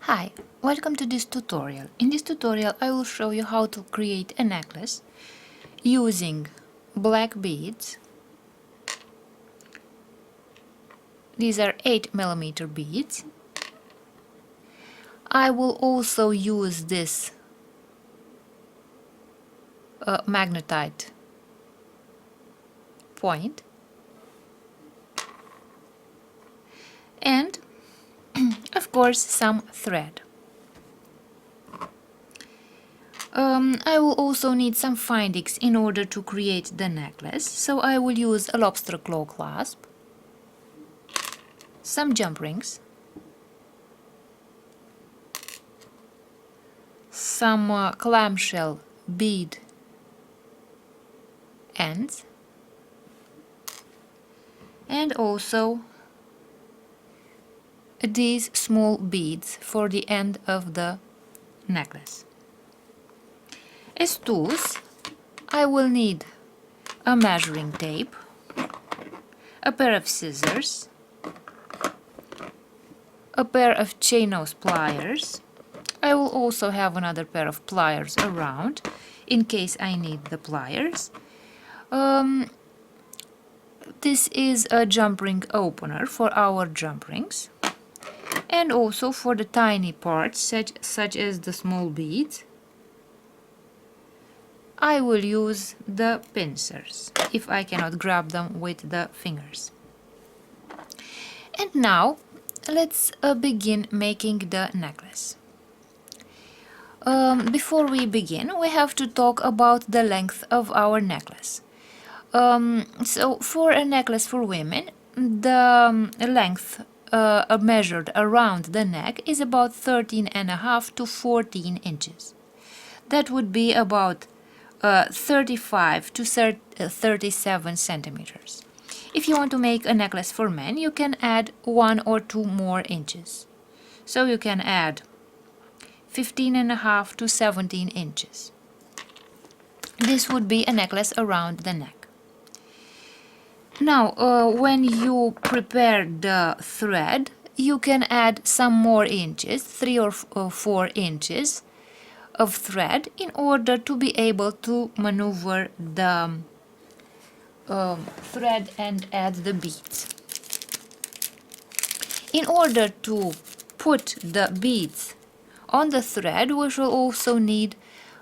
Hi, welcome to this tutorial. In this tutorial I will show you how to create a necklace using black beads. These are 8mm beads. I will also use this magnetite point and of course some thread. I will also need some findings in order to create the necklace, so I will use a lobster claw clasp, some jump rings, some clamshell bead ends, and also these small beads for the end of the necklace. As tools, I will need a measuring tape, a pair of scissors, a pair of chain nose pliers. I will also have another pair of pliers around in case I need the pliers. This is a jump ring opener for our jump rings, and also for the tiny parts such as the small beads I will use the pincers if I cannot grab them with the fingers. And now let's begin making the necklace. Before we begin, we have to talk about the length of our necklace. So for a necklace for women, the length measured around the neck is about 13.5 to 14 inches. That would be about 35 to 37 centimeters. If you want to make a necklace for men, you can add 1 or 2 more inches. So you can add 15.5 to 17 inches. This would be a necklace around the neck. Now, when you prepare the thread, you can add some more inches, 3 or 4 inches of thread, in order to be able to maneuver the thread and add the beads. In order to put the beads on the thread, we shall also need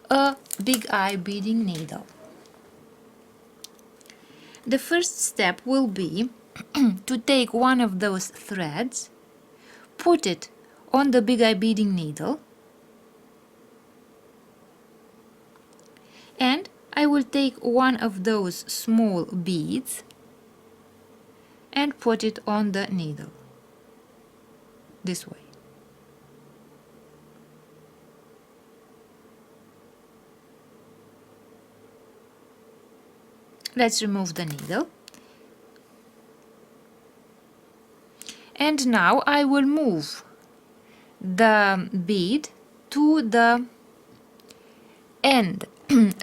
a big eye beading needle. The first step will be to take one of those threads, put it on the big eye beading needle, and I will take one of those small beads and put it on the needle, this way. Let's remove the needle. And now I will move the bead to the end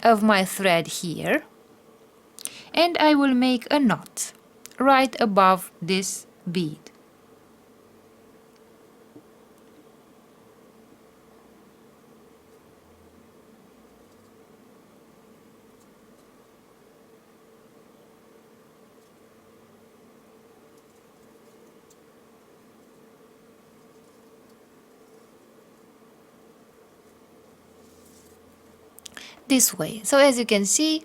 of my thread here, and I will make a knot right above this bead. This way. So as you can see,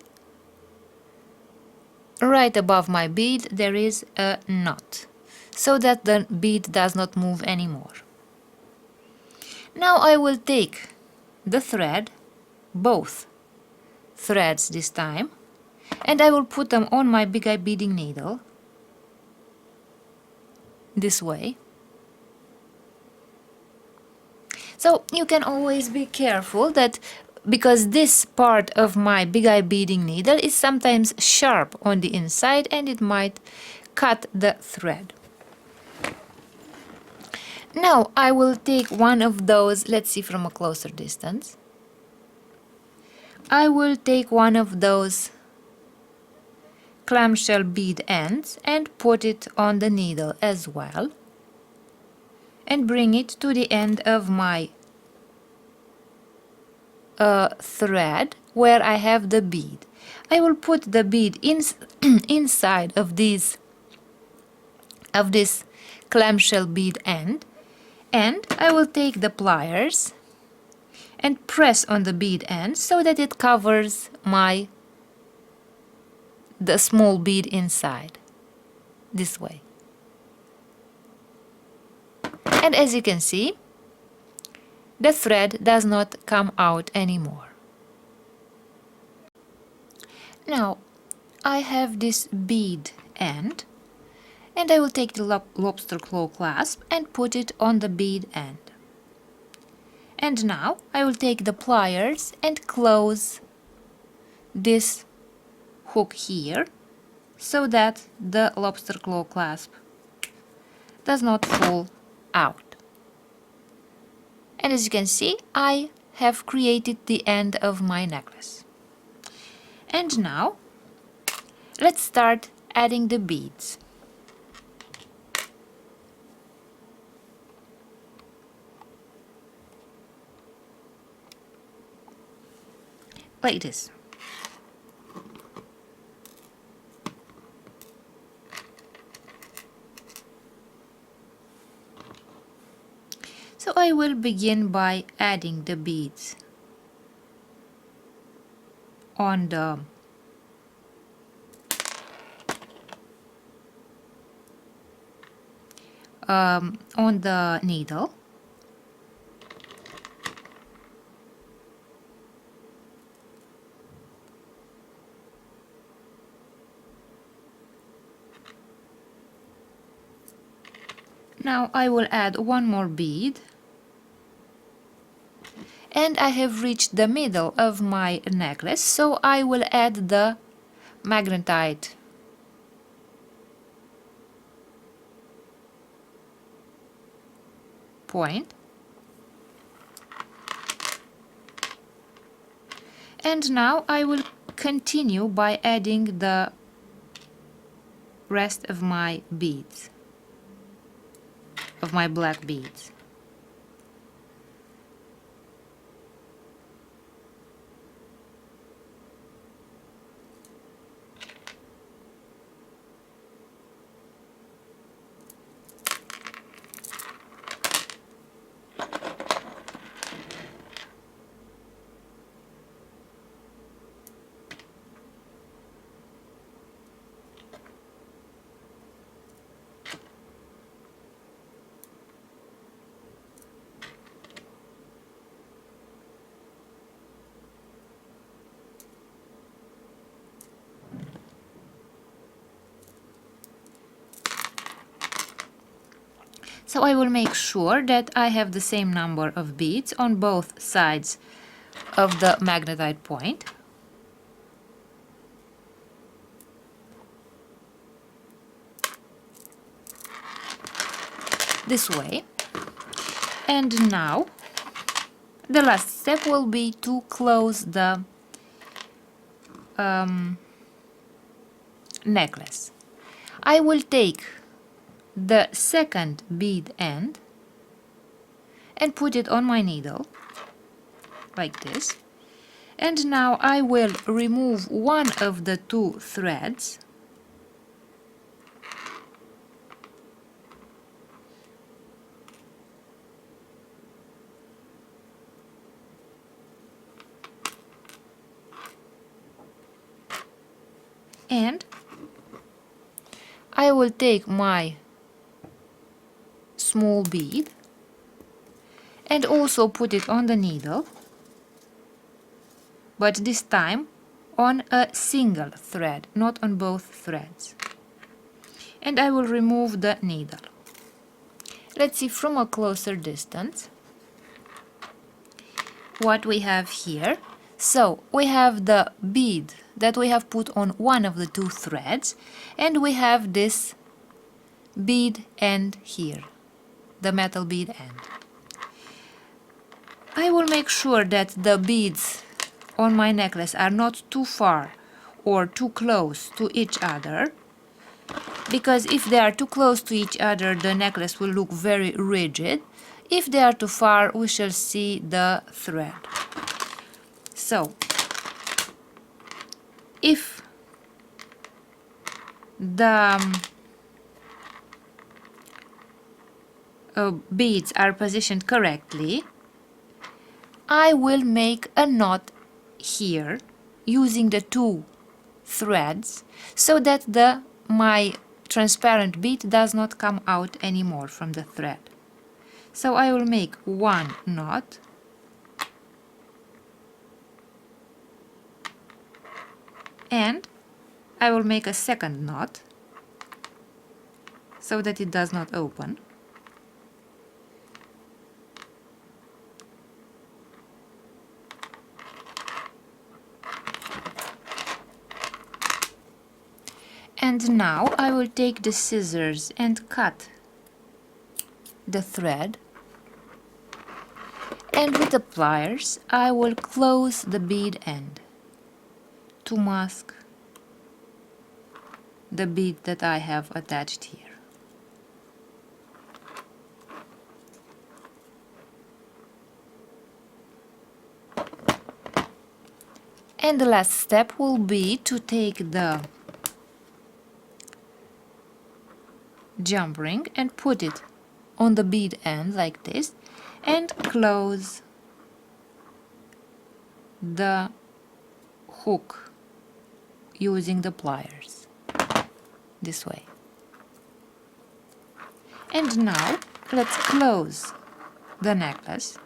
right above my bead there is a knot, so that the bead does not move anymore. Now I will take the thread, both threads this time, and I will put them on my big eye beading needle, this way. So you can always be careful that, because this part of my big eye beading needle is sometimes sharp on the inside and it might cut the thread. Now I will take one of those, let's see from a closer distance. I will take one of those clamshell bead ends and put it on the needle as well. and bring it to the end of my thread where I have the bead. I will put the bead inside of this clamshell bead end, and I will take the pliers and press on the bead end so that it covers the small bead inside, this way. And as you can see, the thread does not come out anymore. Now I have this bead end, and I will take the lobster claw clasp and put it on the bead end. And now I will take the pliers and close this hook here so that the lobster claw clasp does not fall out. And as you can see, I have created the end of my necklace. And now let's start adding the beads. Like this. So I will begin by adding the beads on the needle. Now I will add one more bead, and I have reached the middle of my necklace, so I will add the magnetite point, and now I will continue by adding the rest of my beads, of my black beads. So I will make sure that I have the same number of beads on both sides of the magnetite point. This way. And now the last step will be to close the necklace. I will take the second bead end and put it on my needle like this, and now I will remove one of the two threads and I will take my small bead and also put it on the needle, but this time on a single thread, not on both threads. And I will remove the needle. Let's see from a closer distance what we have here. So we have the bead that we have put on one of the two threads, and we have this bead end here, the metal bead end. I will make sure that the beads on my necklace are not too far or too close to each other, because if they are too close to each other, the necklace will look very rigid. If they are too far, we shall see the thread. So, if the beads are positioned correctly, I will make a knot here using the two threads so that my transparent bead does not come out anymore from the thread. So I will make one knot, and I will make a second knot so that it does not open. And now I will take the scissors and cut the thread, and with the pliers I will close the bead end to mask the bead that I have attached here. And the last step will be to take the jump ring and put it on the bead end like this and close the hook using the pliers this way. And now let's close the necklace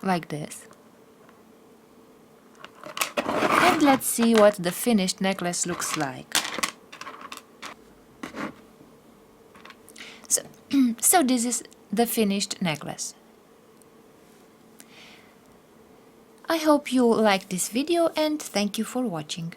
like this, and let's see what the finished necklace looks like. So this is the finished necklace. I hope you liked this video and thank you for watching.